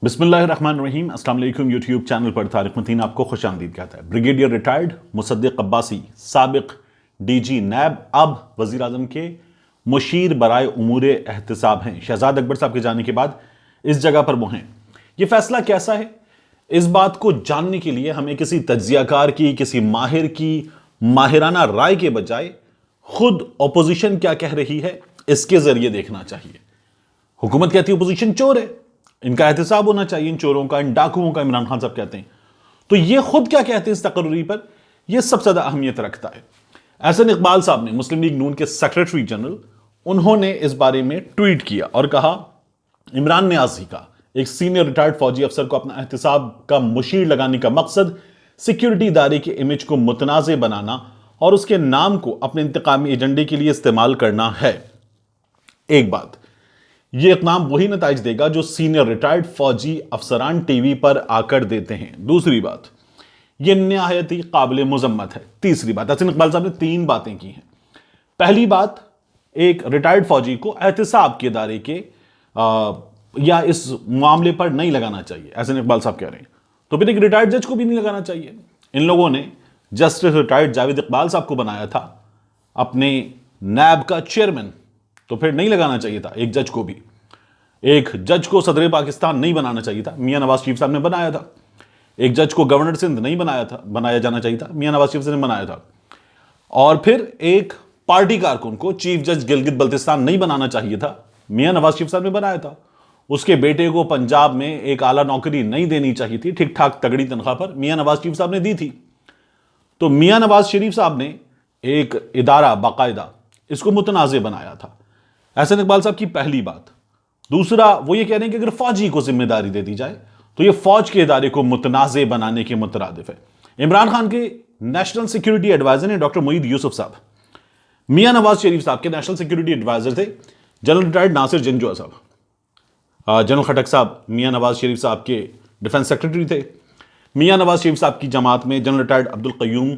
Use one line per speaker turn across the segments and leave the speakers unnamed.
بسم اللہ الرحمن الرحیم۔ السلام علیکم۔ یوٹیوب چینل پر طارق متین آپ کو خوش آمدید کہتا ہے۔ بریگیڈیئر ریٹائرڈ مصدق عباسی، سابق ڈی جی نیب، اب وزیر اعظم کے مشیر برائے امور احتساب ہیں۔ شہزاد اکبر صاحب کے جانے کے بعد اس جگہ پر وہ ہیں۔ یہ فیصلہ کیسا ہے؟ اس بات کو جاننے کے لیے ہمیں کسی تجزیہ کار کی، کسی ماہر کی ماہرانہ رائے کے بجائے خود اپوزیشن کیا کہہ رہی ہے اس کے ذریعے دیکھنا چاہیے۔ حکومت کہتی ہے اپوزیشن چور ہے، ان کا احتساب ہونا چاہیے، ان چوروں کا، ان ڈاکوؤں کا۔ عمران خان صاحب کہتے ہیں تو یہ خود کیا کہتے ہیں اس تقرری پر، یہ سب سے زیادہ اہمیت رکھتا ہے۔ احسن اقبال صاحب نے، مسلم لیگ نون کے سیکریٹری جنرل، انہوں نے اس بارے میں ٹویٹ کیا اور کہا عمران نیازی کا، ایک سینئر ریٹائرڈ فوجی افسر کو اپنا احتساب کا مشیر لگانے کا مقصد سیکیورٹی ادارے کے امیج کو متنازع بنانا اور اس کے نام کو اپنے انتقامی ایجنڈے کے لیے استعمال کرنا ہے۔ ایک بات، یہ اقدام وہی نتائج دے گا جو سینئر ریٹائرڈ فوجی افسران ٹی وی پر آ کر دیتے ہیں۔ دوسری بات، یہ نہایت ہی قابل مذمت ہے۔ تیسری بات، احسن اقبال صاحب نے 3 باتیں کی ہیں۔ پہلی بات، ایک ریٹائرڈ فوجی کو احتساب کے ادارے کے یا اس معاملے پر نہیں لگانا چاہیے، احسن اقبال صاحب کہہ رہے ہیں۔ تو پھر ایک ریٹائرڈ جج کو بھی نہیں لگانا چاہیے۔ ان لوگوں نے جسٹس ریٹائرڈ جاوید اقبال صاحب کو بنایا تھا اپنے نیب کا چیئرمین، تو پھر نہیں لگانا چاہیے تھا ایک جج کو بھی۔ ایک جج کو صدر پاکستان نہیں بنانا چاہیے تھا، میاں نواز شریف صاحب نے بنایا تھا۔ ایک جج کو گورنر سندھ نہیں بنایا جانا چاہیے تھا، میاں نواز شریف صاحب نے بنایا تھا۔ اور پھر ایک پارٹی کارکن کو چیف جج گلگت بلتستان نہیں بنانا چاہیے تھا، میاں نواز شریف صاحب نے بنایا تھا۔ اس کے بیٹے کو پنجاب میں ایک اعلیٰ نوکری نہیں دینی چاہیے تھی، ٹھیک ٹھاک تگڑی تنخواہ پر، میاں نواز شریف صاحب نے دی تھی۔ تو میاں نواز شریف صاحب نے ایک ادارہ باقاعدہ اس کو متنازع بنایا تھا۔ احسن اقبال صاحب کی پہلی بات۔ دوسرا، وہ یہ کہہ رہے ہیں کہ اگر فوجی کو ذمہ داری دے دی جائے تو یہ فوج کے ادارے کو متنازع بنانے کے مترادف ہے۔ عمران خان کے نیشنل سیکیورٹی ایڈوائزر ہیں ڈاکٹر معید یوسف صاحب، میاں نواز شریف صاحب کے نیشنل سیکیورٹی ایڈوائزر تھے جنرل ریٹائرڈ ناصر جنجوعہ صاحب۔ جنرل خٹک صاحب میاں نواز شریف صاحب کے ڈیفنس سیکریٹری تھے۔ میاں نواز شریف صاحب کی جماعت میں جنرل ریٹائرڈ عبد القیوم،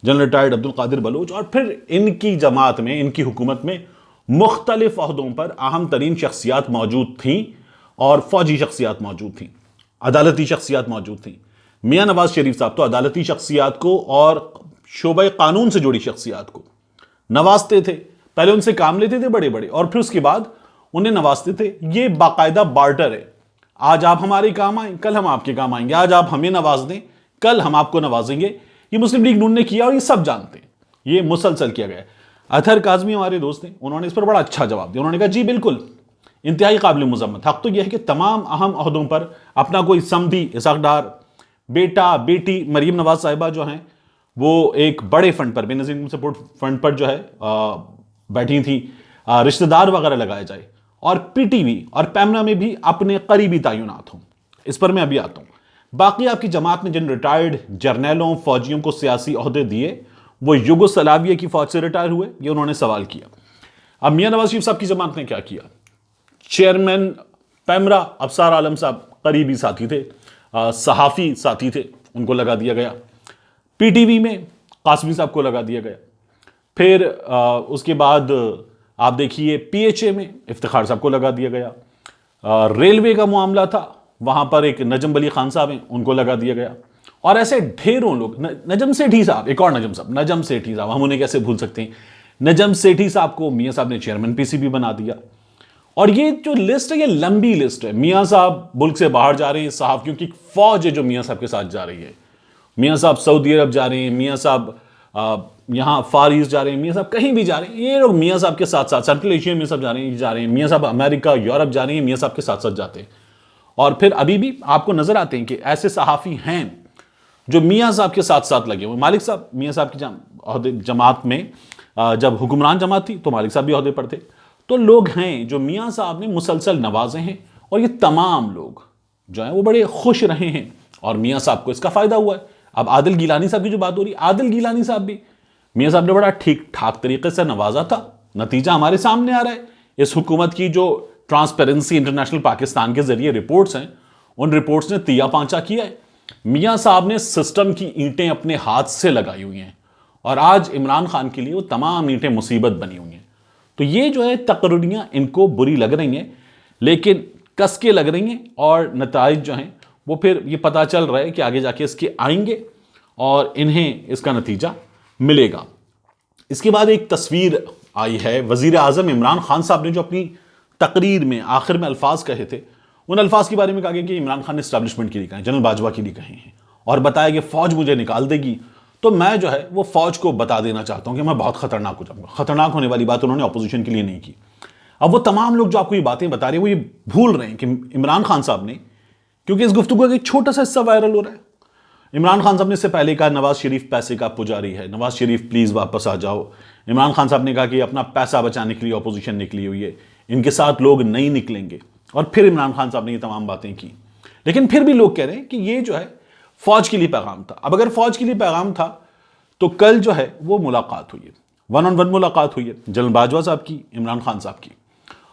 جنرل ریٹائرڈ عبد القادر بلوچ، اور پھر ان کی جماعت میں، ان کی حکومت میں مختلف عہدوں پر اہم ترین شخصیات موجود تھیں، اور فوجی شخصیات موجود تھیں، عدالتی شخصیات موجود تھیں۔ میاں نواز شریف صاحب تو عدالتی شخصیات کو اور شعبہ قانون سے جڑی شخصیات کو نوازتے تھے، پہلے ان سے کام لیتے تھے بڑے بڑے، اور پھر اس کے بعد انہیں نوازتے تھے۔ یہ باقاعدہ بارٹر ہے، آج آپ ہمارے کام آئیں، کل ہم آپ کے کام آئیں گے، آج آپ ہمیں نواز دیں، کل ہم آپ کو نوازیں گے۔ یہ مسلم لیگ نون نے کیا اور یہ سب جانتے ہیں، یہ مسلسل کیا گیا ہے۔ اطہر کاظمی ہمارے دوست ہیں، انہوں نے اس پر بڑا اچھا جواب دیا۔ انہوں نے کہا جی بالکل، انتہائی قابل مذمت۔ حق تو یہ ہے کہ تمام اہم عہدوں پر اپنا کوئی سمدھی، اسحاق ڈار، بیٹا، بیٹی مریم نواز صاحبہ جو ہیں، وہ ایک بڑے فنڈ پر، بے نظیر سپورٹ فنڈ پر جو ہے بیٹھی تھیں، رشتہ دار وغیرہ لگائے جائے، اور پی ٹی وی اور پیمنا میں بھی اپنے قریبی تعینات ہوں۔ اس پر میں ابھی آتا ہوں۔ باقی آپ کی جماعت نے جن ریٹائرڈ جرنیلوں، فوجیوں کو سیاسی عہدے دیے، وہ یوگوسلاویہ کی فوج سے ریٹائر ہوئے، یہ انہوں نے سوال کیا۔ اب میاں نواز شریف صاحب کی جماعت نے کیا کیا؟ چیئرمین پیمرا ابصار عالم صاحب قریبی ساتھی تھے، صحافی ساتھی تھے، ان کو لگا دیا گیا۔ پی ٹی وی میں قاسمی صاحب کو لگا دیا گیا۔ پھر اس کے بعد آپ دیکھیے پی ایچ اے میں افتخار صاحب کو لگا دیا گیا۔ ریلوے کا معاملہ تھا، وہاں پر ایک نجم ولی خان صاحب ہیں، ان کو لگا دیا گیا۔ اور ایسے ڈھیروں لوگ، نجم سیٹھی صاحب، ایک اور نجم صاحب، نجم سیٹھی صاحب، ہم انہیں کیسے بھول سکتے ہیں؟ نجم سیٹھی صاحب کو میاں صاحب نے چیئرمین پی سی بی بنا دیا۔ اور یہ جو لسٹ ہے، یہ لمبی لسٹ ہے۔ میاں صاحب ملک سے باہر جا رہے ہیں، صحافیوں کی فوج ہے جو میاں صاحب کے ساتھ جا رہی ہے۔ میاں صاحب سعودی عرب جا رہے ہیں، میاں صاحب یہاں فار ایسٹ جا رہے ہیں، میاں صاحب کہیں بھی جا رہے ہیں، یہ لوگ میاں صاحب کے ساتھ ساتھ، سینٹرل ایشیا میں سب جا رہے ہیں، میاں صاحب امریکہ، یورپ جا رہے ہیں، میاں صاحب کے ساتھ ساتھ جاتے ہیں۔ اور پھر ابھی بھی آپ کو نظر آتے ہیں کہ ایسے صحافی ہیں جو میاں صاحب کے ساتھ ساتھ لگے ہوئے۔ مالک صاحب میاں صاحب کی جماعت میں جب حکمران جماعت تھی تو مالک صاحب بھی عہدے پر تھے۔ تو لوگ ہیں جو میاں صاحب نے مسلسل نوازے ہیں، اور یہ تمام لوگ جو ہیں وہ بڑے خوش رہے ہیں، اور میاں صاحب کو اس کا فائدہ ہوا ہے۔ اب عادل گیلانی صاحب کی جو بات ہو رہی ہے، عادل گیلانی صاحب بھی میاں صاحب نے بڑا ٹھیک ٹھاک طریقے سے نوازا تھا، نتیجہ ہمارے سامنے آ رہا ہے۔ اس حکومت کی جو ٹرانسپیرنسی انٹرنیشنل پاکستان کے ذریعے رپورٹس ہیں، ان رپورٹس نے تیا پانچا کیا ہے۔ میاں صاحب نے سسٹم کی اینٹیں اپنے ہاتھ سے لگائی ہوئی ہیں، اور آج عمران خان کے لیے وہ تمام اینٹیں مصیبت بنی ہوئی ہیں۔ تو یہ جو ہے تقرریاں ان کو بری لگ رہی ہیں، لیکن کس کے لگ رہی ہیں اور نتائج جو ہیں وہ پھر یہ پتہ چل رہا ہے کہ آگے جا کے اس کے آئیں گے اور انہیں اس کا نتیجہ ملے گا۔ اس کے بعد ایک تصویر آئی ہے، وزیر اعظم عمران خان صاحب نے جو اپنی تقریر میں آخر میں الفاظ کہے تھے، ان الفاظ کے بارے میں کہا گیا کہ عمران خان نے اسٹیبلشمنٹ کے لیے کہا ہے، جنرل باجوہ کے لیے کہے ہیں، اور بتایا کہ فوج مجھے نکال دے گی تو میں جو ہے وہ فوج کو بتا دینا چاہتا ہوں کہ میں بہت خطرناک ہو جاؤں گا۔ خطرناک ہونے والی بات انہوں نے اپوزیشن کے لیے نہیں کی۔ اب وہ تمام لوگ جو آپ کو یہ باتیں بتا رہے ہیں وہ یہ بھول رہے ہیں کہ عمران خان صاحب نے، کیونکہ اس گفتگو کا ایک چھوٹا سا حصہ وائرل ہو رہا ہے، عمران خان صاحب نے اس سے پہلے کہا نواز شریف پیسے کا پجاری ہے، نواز شریف پلیز واپس آ جاؤ۔ عمران خان صاحب نے کہا کہ اپنا پیسہ بچانے کے لیے اپوزیشن نکلی ہوئی ہے، ان کے ساتھ لوگ نہیں نکلیں گے، اور پھر عمران خان صاحب نے یہ تمام باتیں کی۔ لیکن پھر بھی لوگ کہہ رہے ہیں کہ یہ جو ہے فوج کے لیے پیغام تھا۔ اب اگر فوج کے لیے پیغام تھا تو کل جو ہے وہ ملاقات ہوئی ہے، ون آن ون ملاقات ہوئی ہے جنرل باجوہ صاحب کی، عمران خان صاحب کی،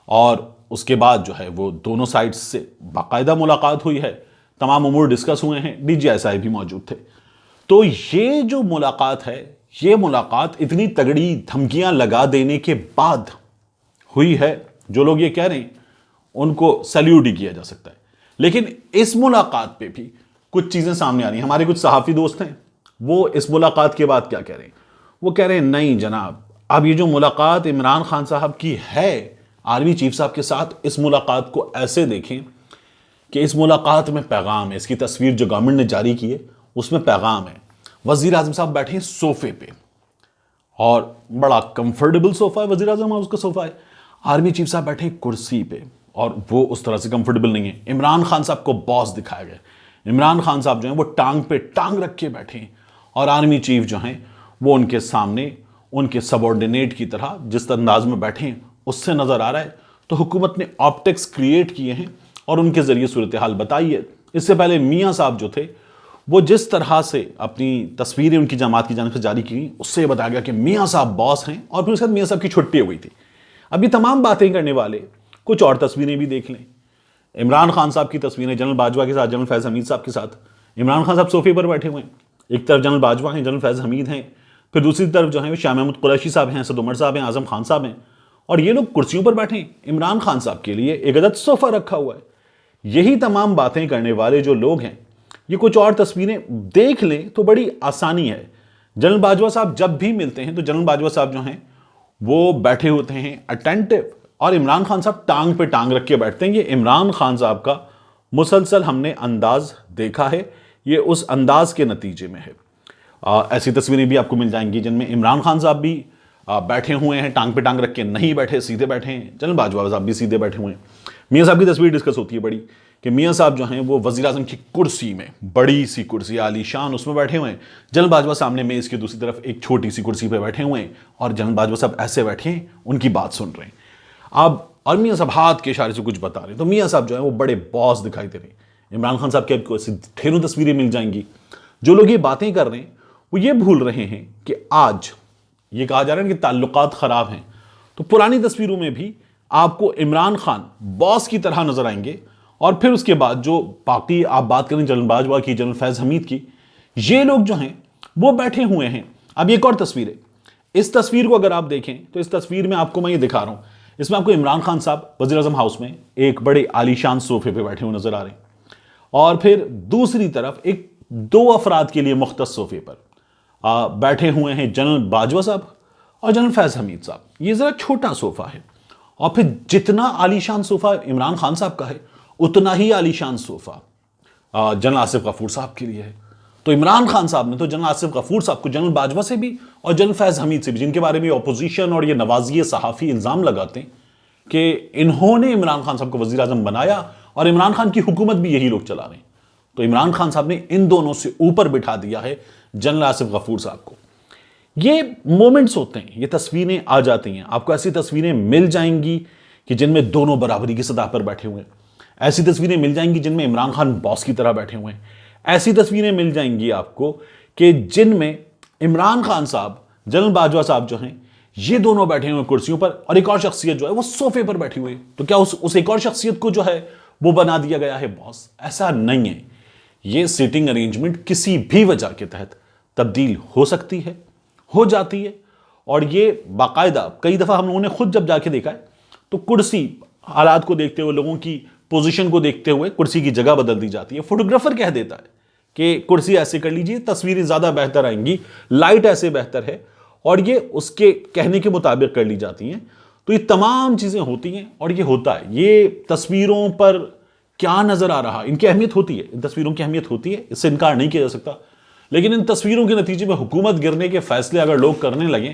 اور اس کے بعد جو ہے وہ دونوں سائڈ سے باقاعدہ ملاقات ہوئی ہے، تمام امور ڈسکس ہوئے ہیں، ڈی جی ایس آئی بھی موجود تھے۔ تو یہ جو ملاقات ہے، یہ ملاقات اتنی تگڑی دھمکیاں لگا دینے کے بعد ہوئی ہے، جو لوگ یہ کہہ رہے ہیں ان کو سیلیوٹ ہی کیا جا سکتا ہے۔ لیکن اس ملاقات پہ بھی کچھ چیزیں سامنے آ رہی ہیں۔ ہمارے کچھ صحافی دوست ہیں، وہ اس ملاقات کے بعد کیا کہہ رہے ہیں؟ وہ کہہ رہے ہیں نہیں جناب، اب یہ جو ملاقات عمران خان صاحب کی ہے آرمی چیف صاحب کے ساتھ، اس ملاقات کو ایسے دیکھیں کہ اس ملاقات میں پیغام ہے۔ اس کی تصویر جو گورنمنٹ نے جاری کی ہے اس میں پیغام ہے۔ وزیر اعظم صاحب بیٹھے ہیں صوفے پہ، اور بڑا کمفرٹیبل صوفہ ہے، وزیر اعظم ہاؤس کا صوفہ ہے۔ آرمی چیف صاحب بیٹھے ہیں کرسی پہ، اور وہ اس طرح سے کمفرٹیبل نہیں ہے۔ عمران خان صاحب کو باس دکھایا گیا، عمران خان صاحب جو ہیں وہ ٹانگ پہ ٹانگ رکھ کے بیٹھے ہیں، اور آرمی چیف جو ہیں وہ ان کے سامنے ان کے سبارڈینیٹ کی طرح جس انداز میں بیٹھے ہیں اس سے نظر آ رہا ہے۔ تو حکومت نے آپٹکس کریٹ کیے ہیں اور ان کے ذریعے صورتحال بتائی ہے۔ اس سے پہلے میاں صاحب جو تھے وہ جس طرح سے اپنی تصویریں ان کی جماعت کی جانب سے جاری کی، اس سے یہ بتایا گیا کہ میاں صاحب باس ہیں، اور پھر اس کے بعد میاں صاحب کی چھٹی ہو گئی تھی۔ اب یہ تمام باتیں کرنے والے کچھ اور تصویریں بھی دیکھ لیں۔ عمران خان صاحب کی تصویریں جنرل باجوہ کے ساتھ، جنرل فیض حمید صاحب کے ساتھ۔ عمران خان صاحب صوفے پر بیٹھے ہوئے ہیں، ایک طرف جنرل باجوہ ہیں، جنرل فیض حمید ہیں، پھر دوسری طرف جو ہیں وہ شاہ محمود قریشی صاحب ہیں، اسد عمر صاحب ہیں، اعظم خان صاحب ہیں، اور یہ لوگ کرسیوں پر بیٹھے ہیں۔ عمران خان صاحب کے لیے ایک عدد صوفہ رکھا ہوا ہے۔ یہی تمام باتیں کرنے والے جو لوگ ہیں، یہ کچھ اور تصویریں دیکھ لیں تو بڑی آسانی ہے۔ جنرل باجوہ صاحب جب بھی ملتے ہیں تو جنرل باجوہ صاحب جو ہیں وہ بیٹھے ہوتے ہیں اٹینٹو، اور عمران خان صاحب ٹانگ پہ ٹانگ رکھ کے بیٹھتے ہیں۔ یہ عمران خان صاحب کا مسلسل ہم نے انداز دیکھا ہے، یہ اس انداز کے نتیجے میں ہے۔ ایسی تصویریں بھی آپ کو مل جائیں گی جن میں عمران خان صاحب بھی بیٹھے ہوئے ہیں، ٹانگ پہ ٹانگ رکھ کے نہیں بیٹھے، سیدھے بیٹھے ہیں۔ جنرل باجوہ صاحب بھی سیدھے بیٹھے ہوئے ہیں۔ میاں صاحب کی تصویر ڈسکس ہوتی ہے بڑی، کہ میاں صاحب جو ہیں وہ وزیر اعظم کی کرسی میں، بڑی سی کرسی عالی شان، اس میں بیٹھے ہوئے ہیں۔ جنرل باجوہ سامنے میز کی دوسری طرف ایک چھوٹی سی کرسی پہ بیٹھے ہوئے ہیں، اور جنرل باجوہ صاحب ایسے بیٹھے ہیں، ان کی بات سن رہے ہیں۔ اب اور میاں صاحب ہاتھ کے اشارے سے کچھ بتا رہے ہیں، تو میاں صاحب جو ہیں وہ بڑے باس دکھائی دے رہے ہیں۔ عمران خان صاحب کے آپ کو ایسی ڈھیروں تصویریں مل جائیں گی۔ جو لوگ یہ باتیں کر رہے ہیں وہ یہ بھول رہے ہیں کہ آج یہ کہا جا رہا ہے کہ تعلقات خراب ہیں، تو پرانی تصویروں میں بھی آپ کو عمران خان باس کی طرح نظر آئیں گے، اور پھر اس کے بعد جو باقی آپ بات کریں جنرل باجوہ کی، جنرل فیض حمید کی، یہ لوگ جو ہیں وہ بیٹھے ہوئے ہیں۔ اب ایک اور تصویر ہے، اس تصویر کو اگر آپ دیکھیں تو اس تصویر میں آپ کو میں یہ دکھا رہا ہوں، اس میں آپ کو عمران خان صاحب وزیر اعظم ہاؤس میں ایک بڑے عالی شان صوفے پہ بیٹھے ہوئے نظر آ رہے ہیں، اور پھر دوسری طرف ایک دو افراد کے لیے مختص صوفے پر بیٹھے ہوئے ہیں جنرل باجوہ صاحب اور جنرل فیض حمید صاحب۔ یہ ذرا چھوٹا صوفہ ہے، اور پھر جتنا عالی شان صوفہ عمران خان صاحب کا ہے اتنا ہی عالی شان صوفہ جنرل آصف غفور صاحب کے لیے ہے۔ تو عمران خان صاحب نے تو جنرل آصف غفور صاحب کو جنرل باجوہ سے بھی اور جنرل فیض حمید سے بھی، جن کے بارے میں اپوزیشن اور یہ نوازی صحافی الزام لگاتے ہیں کہ انہوں نے عمران خان صاحب کو وزیر اعظم بنایا اور عمران خان کی حکومت بھی یہی لوگ چلا رہے ہیں، تو عمران خان صاحب نے ان دونوں سے اوپر بٹھا دیا ہے جنرل آصف غفور صاحب کو۔ یہ مومنٹس ہوتے ہیں، یہ تصویریں آ جاتی ہیں، آپ کو ایسی تصویریں مل جائیں گی کہ جن میں دونوں برابری کی سطح پر بیٹھے ہوئے ہیں، ایسی تصویریں مل جائیں گی جن میں عمران خان باس کی طرح بیٹھے ہوئے ہیں، ایسی تصویریں مل جائیں گی آپ کو کہ جن میں عمران خان صاحب، جنرل باجوہ صاحب جو ہیں یہ دونوں بیٹھے ہوئے کرسیوں پر، اور ایک اور شخصیت جو ہے وہ صوفے پر بیٹھی ہوئی ہے۔ تو کیا اس ایک اور شخصیت کو جو ہے وہ بنا دیا گیا ہے باس؟ ایسا نہیں ہے۔ یہ سیٹنگ ارینجمنٹ کسی بھی وجہ کے تحت تبدیل ہو سکتی ہے، ہو جاتی ہے، اور یہ باقاعدہ کئی دفعہ ہم لوگوں نے خود جب جا کے دیکھا ہے تو کرسی حالات کو دیکھتے ہوئے، لوگوں کی پوزیشن کو دیکھتے ہوئے کرسی کی جگہ بدل دی جاتی ہے. فوٹوگرافر کہہ دیتا ہے کہ کرسی ایسے کر لیجئے, تصویریں زیادہ بہتر آئیں گی, لائٹ ایسے بہتر ہے, اور یہ اس کے کہنے کے مطابق کر لی جاتی ہیں. تو یہ تمام چیزیں ہوتی ہیں اور یہ ہوتا ہے. یہ تصویروں پر کیا نظر آ رہا, ان کی اہمیت ہوتی ہے, ان تصویروں کی اہمیت ہوتی ہے, اس سے انکار نہیں کیا جا سکتا. لیکن ان تصویروں کے نتیجے میں حکومت گرنے کے فیصلے اگر لوگ کرنے لگیں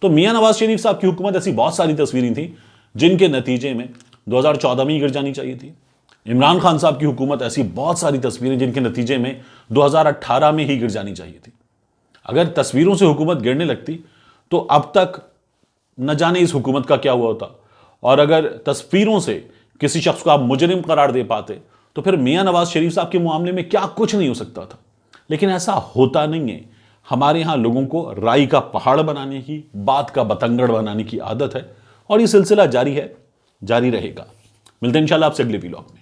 تو میاں نواز شریف صاحب کی حکومت ایسی بہت ساری تصویریں تھیں جن کے نتیجے میں 2014 میں ہی گر جانی چاہیے تھی. عمران خان صاحب کی حکومت ایسی بہت ساری تصویریں جن کے نتیجے میں 2018 میں ہی گر جانی چاہیے تھی. اگر تصویروں سے حکومت گرنے لگتی تو اب تک نہ جانے اس حکومت کا کیا ہوا ہوتا, اور اگر تصویروں سے کسی شخص کو آپ مجرم قرار دے پاتے تو پھر میاں نواز شریف صاحب کے معاملے میں کیا کچھ نہیں ہو سکتا تھا. لیکن ایسا ہوتا نہیں ہے. ہمارے ہاں لوگوں کو رائی کا پہاڑ بنانے کی, بات کا بتنگڑ بنانے کی عادت ہے, اور یہ سلسلہ جاری ہے, جاری رہے گا. ملتے ہیں انشاءاللہ آپ سے اگلے ویلاگ میں.